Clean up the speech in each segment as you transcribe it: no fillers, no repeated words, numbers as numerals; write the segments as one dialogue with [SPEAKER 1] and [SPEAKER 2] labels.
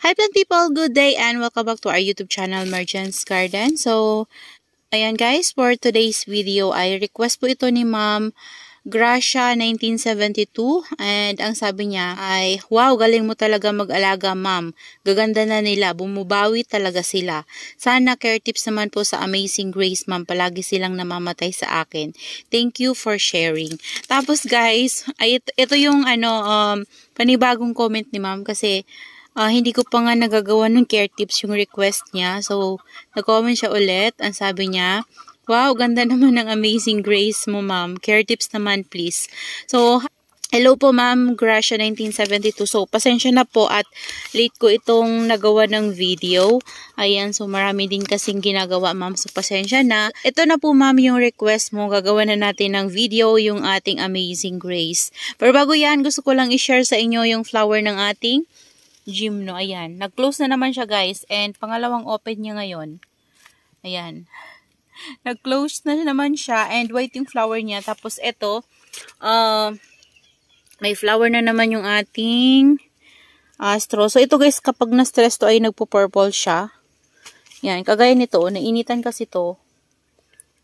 [SPEAKER 1] Hi plant people, good day and welcome back to our YouTube channel, Merchant's Garden. So, ayan guys, for today's video ay request po ito ni Ma'am Gracia 1972 and ang sabi niya ay, wow, galing mo talaga mag-alaga ma'am. Gaganda na nila, bumubawi talaga sila. Sana care tips naman po sa Amazing Grace ma'am, palagi silang namamatay sa akin. Thank you for sharing. Tapos guys, ay ito yung panibagong comment ni ma'am kasi hindi ko pa nga nagagawa ng care tips yung request niya. So, nag-comment siya ulit. Ang sabi niya, wow, ganda naman ng Amazing Grace mo, ma'am. Care tips naman, please. So, hello po, ma'am Gracia 1972. So, pasensya na po at late ko itong nagawa ng video. Ayan, so marami din kasing ginagawa, ma'am. So, pasensya na. Ito na po, ma'am, yung request mo. Gagawa na natin ng video yung ating Amazing Grace. Pero bago yan, gusto ko lang i-share sa inyo yung flower ng ating gymno. Ayan. Nag-close na naman siya, guys. And pangalawang open niya ngayon. Ayan. Nag-close na naman siya. And white yung flower niya. Tapos ito, may flower na naman yung ating astro. So ito guys, kapag na-stress to ay nagpo-purple siya. Yan. Kagaya nito. Nainitan kasi to.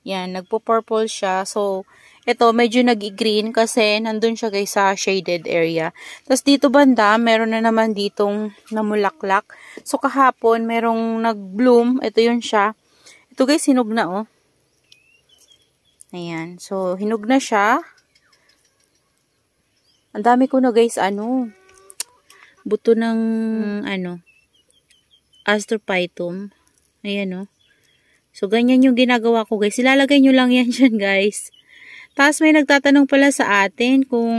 [SPEAKER 1] Yan. Nagpo-purple siya. So, ito, medyo nag-green kasi nandun siya guys sa shaded area. Tapos dito banda, meron na naman ditong namulaklak. So kahapon, merong nag-bloom. Ito yun siya. Ito guys, hinog na oh. Ayan. So, hinog na siya. Ang dami ko na guys, buto ng, Astrophytum. Ayan oh. So, ganyan yung ginagawa ko guys. Ilalagay nyo lang yan dyan guys. Tapos may nagtatanong pala sa atin kung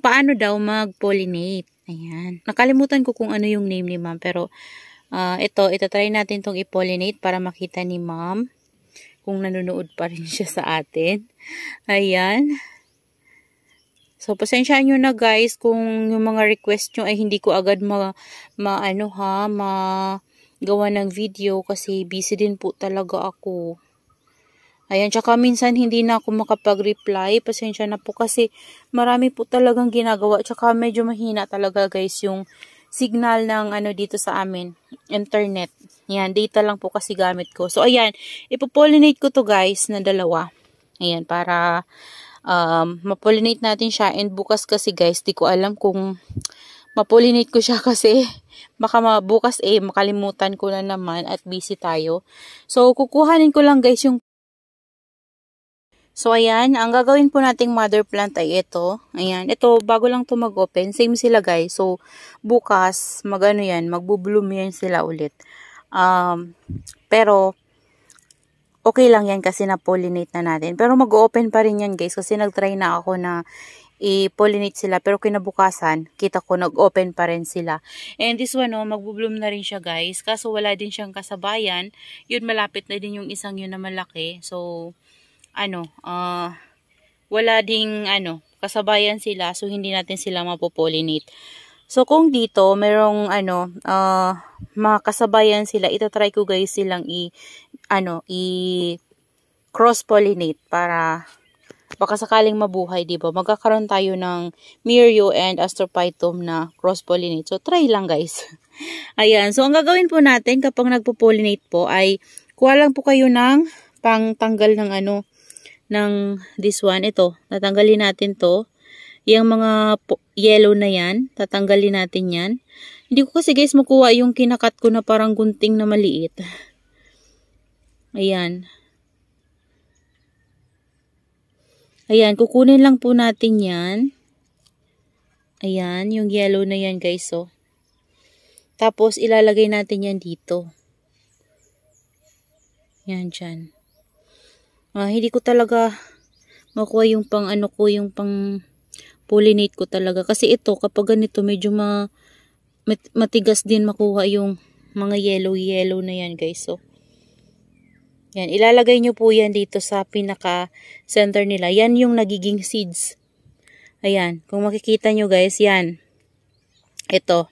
[SPEAKER 1] paano daw mag-pollinate. Ayan. Nakalimutan ko kung ano yung name ni ma'am. Pero itatry natin tong i-pollinate para makita ni ma'am kung nanonood pa rin siya sa atin. Ayan. So, pasensyaan nyo na guys kung yung mga request nyo ay hindi ko agad magawa ng video kasi busy din po talaga ako. Ayan, tsaka minsan hindi na ako makapag-reply. Pasensya na po kasi marami po talagang ginagawa. Tsaka medyo mahina talaga guys yung signal ng dito sa amin. Internet. Ayan, data lang po kasi gamit ko. So, ayan, ipopollinate ko to guys na dalawa. Ayan, para mapollinate natin siya. And bukas kasi guys, di ko alam kung mapollinate ko siya kasi baka bukas makalimutan ko na naman at busy tayo. So, kukuhanin ko lang guys yung So, ayan, ang gagawin po nating mother plant ay ito. Ayan, ito, bago lang to mag-open. Same sila guys. So, bukas, magbo-bloom yan sila ulit. Pero, okay lang yan kasi na-pollinate na natin. Pero mag-open pa rin yan guys kasi nag-try na ako na i-pollinate sila. Pero kinabukasan, kita ko nag-open pa rin sila. And this one, magbo-bloom na rin siya guys. Kaso wala din siyang kasabayan. Yun, malapit na din yung isang yun na malaki. So, wala ding kasabayan sila, so hindi natin sila mapopollinate. So kung dito merong makasabayan sila, itatry ko guys silang cross pollinate para baka sakaling mabuhay, di ba? Magkakaroon tayo ng Mirio and Astrophytum na cross pollinate. So try lang guys. Ayan, so ang gagawin po natin kapag nagpo-pollinate po ay kuha lang po kayo ng pangtanggal ng this one. Ito, tatanggalin natin to. Yung mga yellow na yan, tatanggalin natin yan. Hindi ko kasi guys makuha yung kinakat ko na parang gunting na maliit. Ayan. Ayan, kukunin lang po natin yan. Ayan, yung yellow na yan guys, oh. Tapos, ilalagay natin yan dito. Yan, dyan. Hindi ko talaga makuha yung yung pang pollinate ko talaga. Kasi ito, kapag ganito, medyo matigas din makuha yung mga yellow na yan guys. So, yan. Ilalagay nyo po yan dito sa pinaka-center nila. Yan yung nagiging seeds. Ayan. Kung makikita nyo guys, yan. Ito.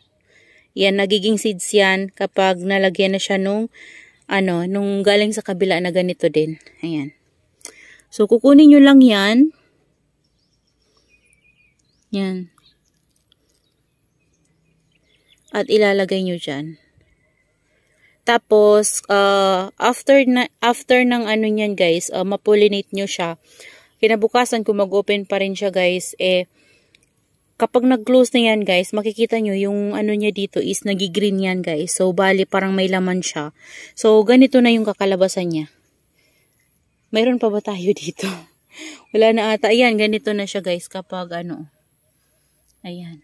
[SPEAKER 1] Yan, nagiging seeds yan kapag nalagyan na siya nung galing sa kabila na ganito din. Ayan. So, kukunin nyo lang yan. Yan. At ilalagay nyo dyan. Tapos, after ng ano nyan guys, mapollinate nyo siya. Kinabukasan kung mag-open pa rin siya guys, kapag nag-close na yan guys, makikita nyo yung ano niya dito is nagi-green yan guys. So, bali parang may laman siya. So, ganito na yung kakalabasan niya. Mayroon pa ba tayo dito? Wala na ata. Ayan, ganito na siya guys kapag ano. Ayan.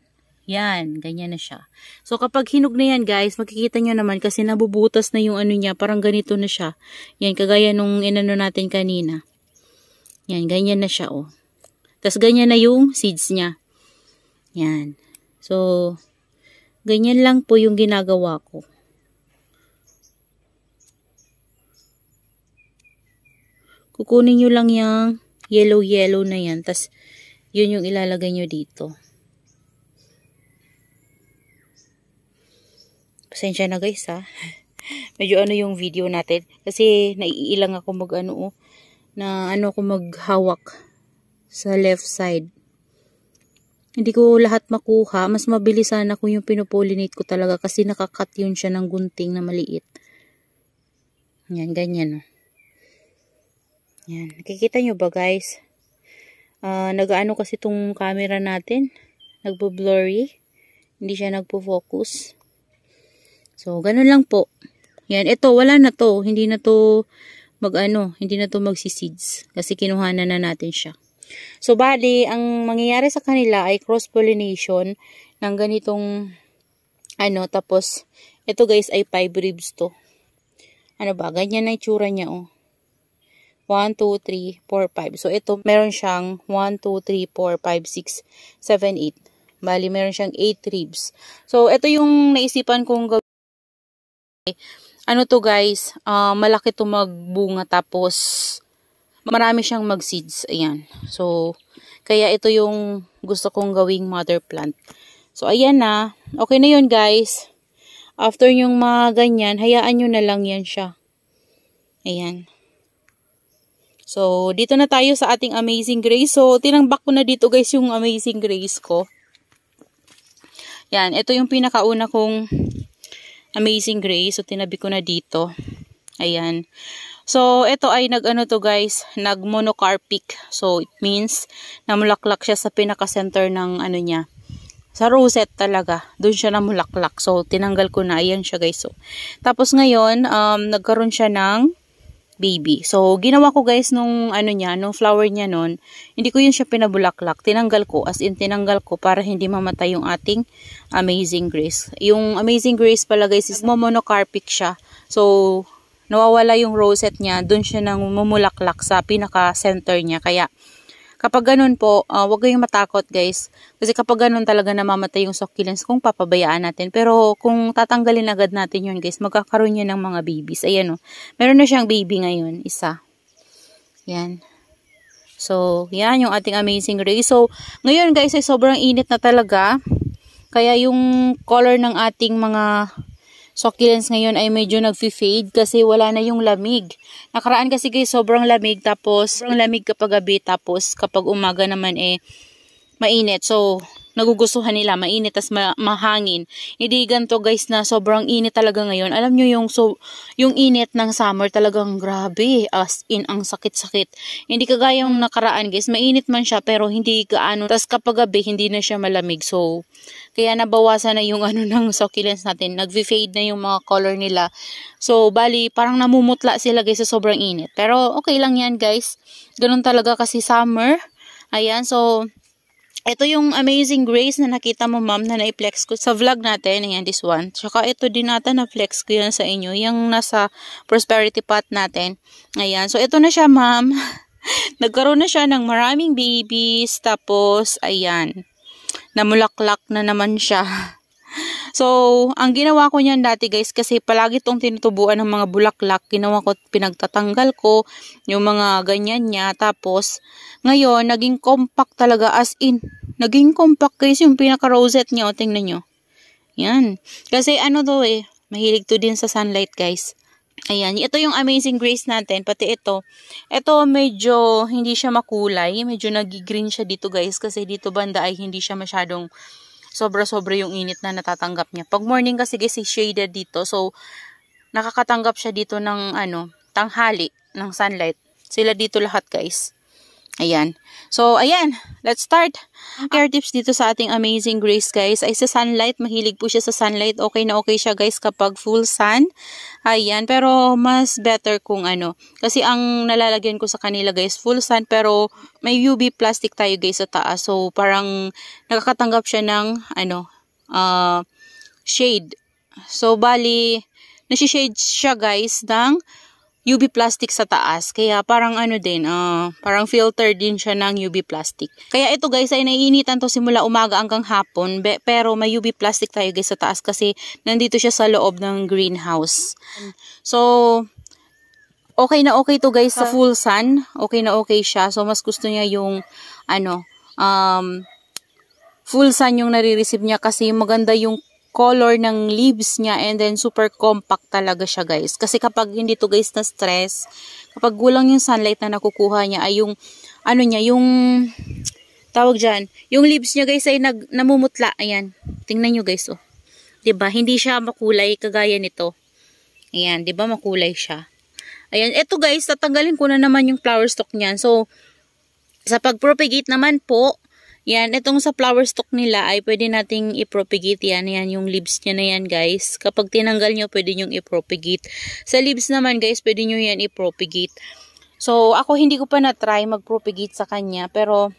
[SPEAKER 1] Yan, ganyan na siya. So, kapag hinog na yan guys, makikita nyo naman kasi nabubutas na yung ano niya. Parang ganito na siya. Yan, kagaya nung inano natin kanina. Yan, ganyan na siya oh. Tapos ganyan na yung seeds niya. Yan. So, ganyan lang po yung ginagawa ko. Kukunin nyo lang yung yellow na yan. Tapos, yun yung ilalagay nyo dito. Pasensya na guys ha. Medyo ano yung video natin. Kasi, naiilang ako maghawak sa left side. Hindi ko lahat makuha. Mas mabilis sana kung yung pinopollinate ko talaga kasi nakakat yun siya ng gunting na maliit. Yan, ganyan. Yan. Nakikita nyo ba guys? Nag-ano kasi itong camera natin. Nagbo-blurry. Hindi siya nagpo-focus. So, ganun lang po. Yan. Ito, wala na to. Hindi na to magsi-seeds. Kasi kinuhanan na natin siya. So, bali, ang mangyayari sa kanila ay cross-pollination ng ganitong, tapos, ito guys ay 5 ribs to. Ano ba? Ganyan na itsura niya, oh. 1, 2, 3, 4, 5. So, ito, meron siyang 1, 2, 3, 4, 5, 6, 7, 8. Bali, meron siyang 8 ribs. So, ito yung naisipan kong gawin. Ano to guys? Malaki to magbunga tapos marami siyang mag-seeds. Ayan. So, kaya ito yung gusto kong gawing mother plant. So, ayan na. Okay na yun, guys. After yung mga ganyan, hayaan nyo na lang yan siya. Ayan. So, dito na tayo sa ating Amazing Grace. So, tinambak ko na dito, guys, yung Amazing Grace ko. Yan. Ito yung pinakauna kong Amazing Grace. So, tinabi ko na dito. Ayan. So, ito ay nag-monocarpic. So, it means namulaklak siya sa pinaka-center ng ano niya. Sa rosette talaga. Doon siya namulaklak. So, tinanggal ko na. Ayan siya guys. So, tapos ngayon, nagkaroon siya ng baby. So, ginawa ko guys nung flower niya nun. Hindi ko yun siya pinabulaklak. Tinanggal ko. As in, tinanggal ko para hindi mamatay yung ating Amazing Grace. Yung Amazing Grace pala guys is monocarpic siya. So, nawawala yung rosette niya, dun siya nang mumulaklak sa pinaka-center niya. Kaya, kapag ganun po, wag kayong matakot guys. Kasi kapag ganun talaga namamatay yung succulents kung papabayaan natin. Pero, kung tatanggalin agad natin yun guys, magkakaroon yan ng mga babies. Ayan o. Meron na siyang baby ngayon, isa. Yan. So, yan yung ating Amazing Grace. So, ngayon guys ay sobrang init na talaga. Kaya yung color ng ating mga succulents ngayon ay medyo nag-fade kasi wala na yung lamig. Nakaraan kasi guys sobrang lamig tapos sobrang lamig kapag gabi tapos kapag umaga naman mainit. So nagugustuhan nila mainit tas mahangin. Hindi ganito guys na sobrang init talaga ngayon. Alam nyo yung init ng summer talagang grabe as in ang sakit-sakit. Hindi kagaya yung nakaraan guys. Mainit man siya pero hindi gaano. Tas kapag gabi hindi na siya malamig. So kaya nabawasan na yung ng succulents natin. Nag-fade na yung mga color nila. So, bali, parang namumutla sila guys sa sobrang init. Pero, okay lang yan guys. Ganun talaga kasi summer. Ayan, so, ito yung Amazing Grace na nakita mo ma'am na na-flex ko sa vlog natin. Ayan, this one. Tsaka ito din natin na-flex ko yan sa inyo. Yung nasa prosperity pot natin. Ayan, so ito na siya ma'am. Nagkaroon na siya ng maraming babies. Tapos, ayan. Namulaklak na naman siya. So, ang ginawa ko niyan dati guys, kasi palagi itong tinutubuan ng mga bulaklak, ginawa ko, pinagtatanggal ko yung mga ganyan niya. Tapos, ngayon, naging compact talaga, as in, naging compact guys yung pinaka-rosette niya. O, tingnan nyo. Yan. Kasi mahilig to din sa sunlight guys. Ayan, ito yung Amazing Grace natin, pati ito. Ito medyo hindi siya makulay, medyo nag-green siya dito guys kasi dito banda ay hindi siya masyadong sobra-sobra yung init na natatanggap niya. Pag morning kasi guys, shaded dito. So, nakakatanggap siya dito ng tanghali, ng sunlight. Sila dito lahat guys. Ayan. So, ayan. Let's start. Care tips dito sa ating Amazing Grace guys ay sa sunlight. Mahilig po siya sa sunlight. Okay na okay siya guys kapag full sun. Ayan. Pero mas better kung kasi ang nalalagyan ko sa kanila guys full sun pero may UV plastic tayo guys sa taas. So, parang nakakatanggap siya ng shade. So, bali nasi-shade siya guys ng UV plastic sa taas. Kaya parang parang filter din siya ng UV plastic. Kaya ito guys ay naiinitan to simula umaga hanggang hapon. Pero may UV plastic tayo guys sa taas kasi nandito siya sa loob ng greenhouse. So, okay na okay to guys sa full sun. Okay na okay siya. So, mas gusto niya yung full sun yung nare-receive niya kasi maganda yung color ng leaves niya and then super compact talaga siya guys. Kasi kapag hindi to guys na stress, kapag gulang yung sunlight na nakukuha niya ay yung yung tawag dyan, yung leaves niya guys ay namumutla. Ayan, tingnan nyo guys oh. 'Di ba? Hindi siya makulay kagaya nito. Ayan, 'di ba makulay siya. Ayan, eto guys, tatanggalin ko na naman yung flower stalk niyan. So, sa pag-propagate naman po, yan, itong sa flower stalk nila ay pwede nating i-propagate yan. Yan, yung leaves niya na yan guys. Kapag tinanggal nyo, pwede nyo i-propagate. Sa leaves naman guys, pwede nyo yan i-propagate. So, ako hindi ko pa na-try mag-propagate sa kanya. Pero,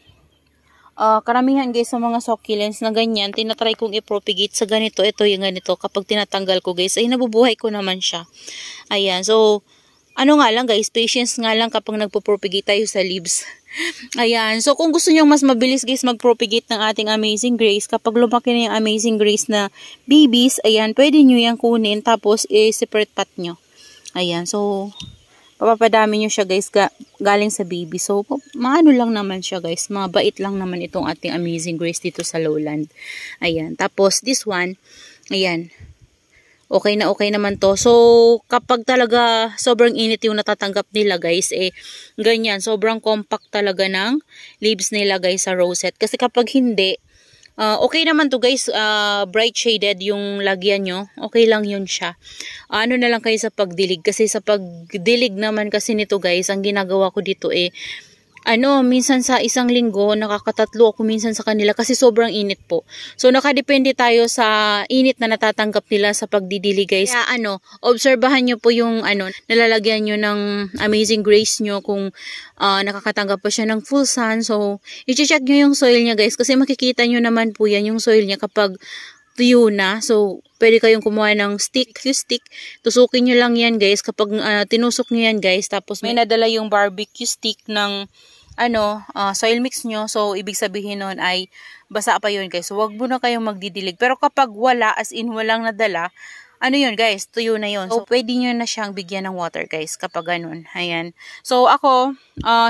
[SPEAKER 1] karamihan guys sa mga succulents na ganyan, tinatry kong i-propagate sa ganito. Ito yung ganito. Kapag tinatanggal ko guys, ay nabubuhay ko naman siya. Ayan, so, nga lang guys, patience nga lang kapag nagpo-propagate tayo sa leaves. Ayan, so kung gusto nyo mas mabilis guys mag-propagate ng ating Amazing Grace, kapag lumaki na yung Amazing Grace na babies, ayan, pwede nyo yan kunin tapos i-separate pot nyo. Ayan, so papapadami nyo siya guys galing sa baby. So maano lang naman siya guys, mabait lang naman itong ating Amazing Grace dito sa lowland. Ayan, tapos this one, ayan, okay na okay naman to. So, kapag talaga sobrang init yung natatanggap nila guys, ganyan, sobrang compact talaga ng leaves nila guys sa rosette. Kasi kapag hindi, okay naman to guys, bright shaded yung lagyan nyo, okay lang yun siya. Na lang kayo sa pagdilig, kasi sa pagdilig naman kasi nito guys, ang ginagawa ko dito minsan sa isang linggo, nakakatatlo ako minsan sa kanila kasi sobrang init po. So, nakadepende tayo sa init na natatanggap nila sa pagdidili guys. Kaya obserbahan nyo po yung nalalagyan nyo ng Amazing Grace nyo kung nakakatanggap pa siya ng full sun. So, i-check nyo yung soil niya guys kasi makikita nyo naman po yan yung soil niya kapag tuyo na. So, pwede kayong kumuha ng stick. Tusukin nyo lang yan guys. Kapag tinusok nyo yan guys, tapos may nadala yung barbecue stick ng soil mix nyo. So, ibig sabihin nun ay basa pa yun guys. So, wag mo na kayong magdidilig. Pero kapag wala, as in walang nadala, yun guys, tuyo na yun. So, pwede nyo na siyang bigyan ng water guys kapag ganun. Ayan. So, ako,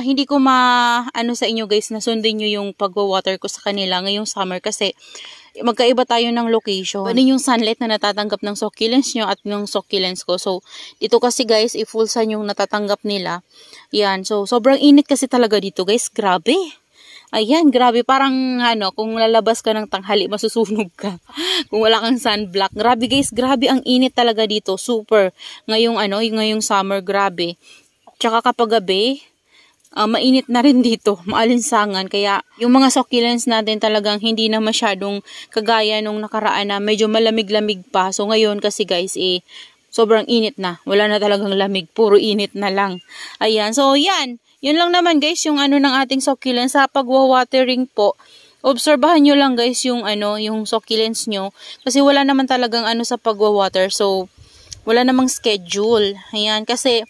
[SPEAKER 1] hindi ko sa inyo guys na sundin nyo yung pag-water ko sa kanila ngayong summer kasi magkaiba tayo ng location. Ano yung sunlight na natatanggap ng succulents nyo at ng succulents ko. So, dito kasi guys, full sun yung natatanggap nila. Yan. So, sobrang init kasi talaga dito guys. Grabe. Ayan, grabe. Parang kung lalabas ka ng tanghali, masusunog ka. Kung wala kang sunblock. Grabe guys, grabe ang init talaga dito. Super. Ngayong summer, grabe. Tsaka kapag gabi, mainit na rin dito, maalinsangan. Kaya yung mga succulents natin talagang hindi na masyadong kagaya nung nakaraan na medyo malamig-lamig pa. So ngayon kasi guys sobrang init na. Wala na talagang lamig, puro init na lang. Ayan, so yan. Yun lang naman guys yung ng ating succulents. Sa pagwa-watering po, obserbahan nyo lang guys yung yung succulents nyo. Kasi wala naman talagang sa pagwa-water. So wala namang schedule. Ayan, kasi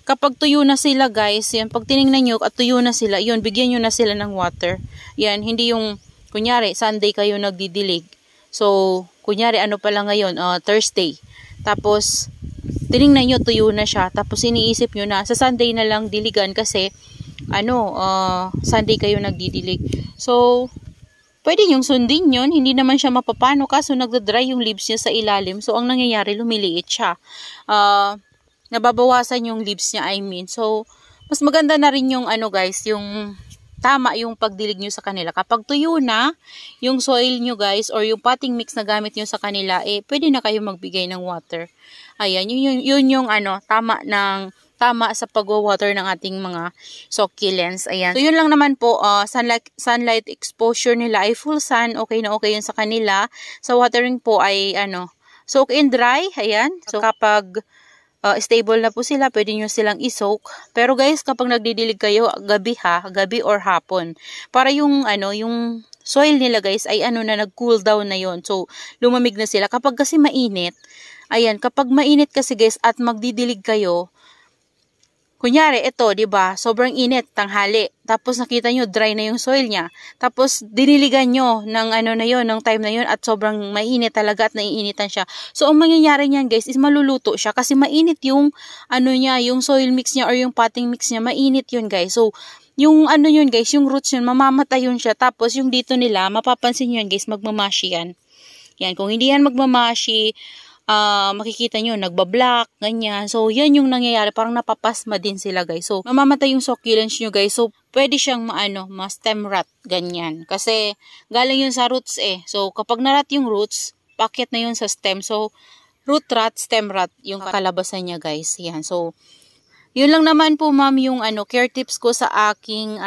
[SPEAKER 1] kapag tuyo na sila guys, yan, pag tinignan nyo at tuyo na sila, yun, bigyan nyo na sila ng water. Yan, hindi yung, kunyari, Sunday kayo nagdidilig. So, kunyari, pa lang ngayon, Thursday. Tapos, tinignan nyo, tuyo na siya. Tapos, iniisip nyo na, sa Sunday na lang diligan kasi, Sunday kayo nagdidilig. So, pwede nyong sundin yun. Hindi naman siya mapapano kaso nagda-dry yung leaves niya sa ilalim. So, ang nangyayari, lumiliit siya. Nababawasan yung leaves niya, I mean. So, mas maganda na rin yung guys, yung tama yung pagdilig nyo sa kanila. Kapag tuyo na yung soil nyo guys or yung potting mix na gamit nyo sa kanila, pwede na kayo magbigay ng water. Ayan, yun yung tama sa pag-water ng ating mga succulents. Ayan. So, yun lang naman po, sunlight exposure nila ay full sun. Okay na okay yun sa kanila. Sa watering po ay, soak and dry. Ayan. So, kapag stable na po sila, pwede nyo silang isoak. Pero guys, kapag nagdidilig kayo, gabi or hapon. Para yung soil nila guys ay nag-cool down na yon. So, lumamig na sila. Kapag kasi mainit, ayan, kapag mainit kasi guys at magdidilig kayo, kunyari, ito, diba, sobrang init, tanghali. Tapos nakita nyo, dry na yung soil niya. Tapos diniligan nyo ng ng time na yun at sobrang mainit talaga at naiinitan siya. So, ang mangyayari niyan guys is maluluto siya kasi mainit yung yung soil mix niya or yung potting mix niya, mainit yun guys. So, yung yun guys, yung roots yun, mamamatay yun siya. Tapos yung dito nila, mapapansin nyo yan guys, magmamashi yan. Yan, kung hindi yan magmamashi, makikita nyo, nagbablock, ganyan. So, yan yung nangyayari. Parang napapasma din sila, guys. So, mamamatay yung succulents nyo, guys. So, pwede siyang ma-stem rot, ganyan. Kasi, galing yun sa roots So, kapag na-rot yung roots, packet na yun sa stem. So, root rot, stem rot, yung kalabasan niya, guys. Yan. So, yun lang naman po, ma'am, yung care tips ko sa aking,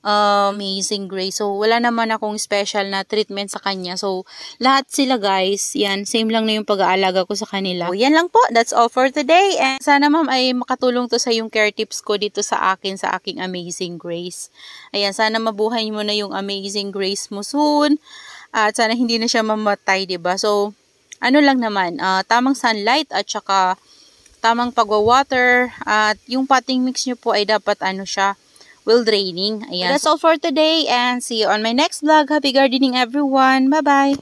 [SPEAKER 1] Amazing Grace. So, wala naman akong special na treatment sa kanya. So, lahat sila guys, yan, same lang na yung pag-aalaga ko sa kanila. So, yan lang po. That's all for today. And sana ma'am ay makatulong to sa yung care tips ko dito sa aking Amazing Grace. Ayan, sana mabuhay mo na yung Amazing Grace mo soon. At sana hindi na siya mamatay, diba? So, lang naman, tamang sunlight at saka tamang pagwa-water. At yung potting mix nyo po ay dapat siya, well draining. Ayan. That's all for today and see you on my next vlog. Happy gardening everyone. Bye-bye.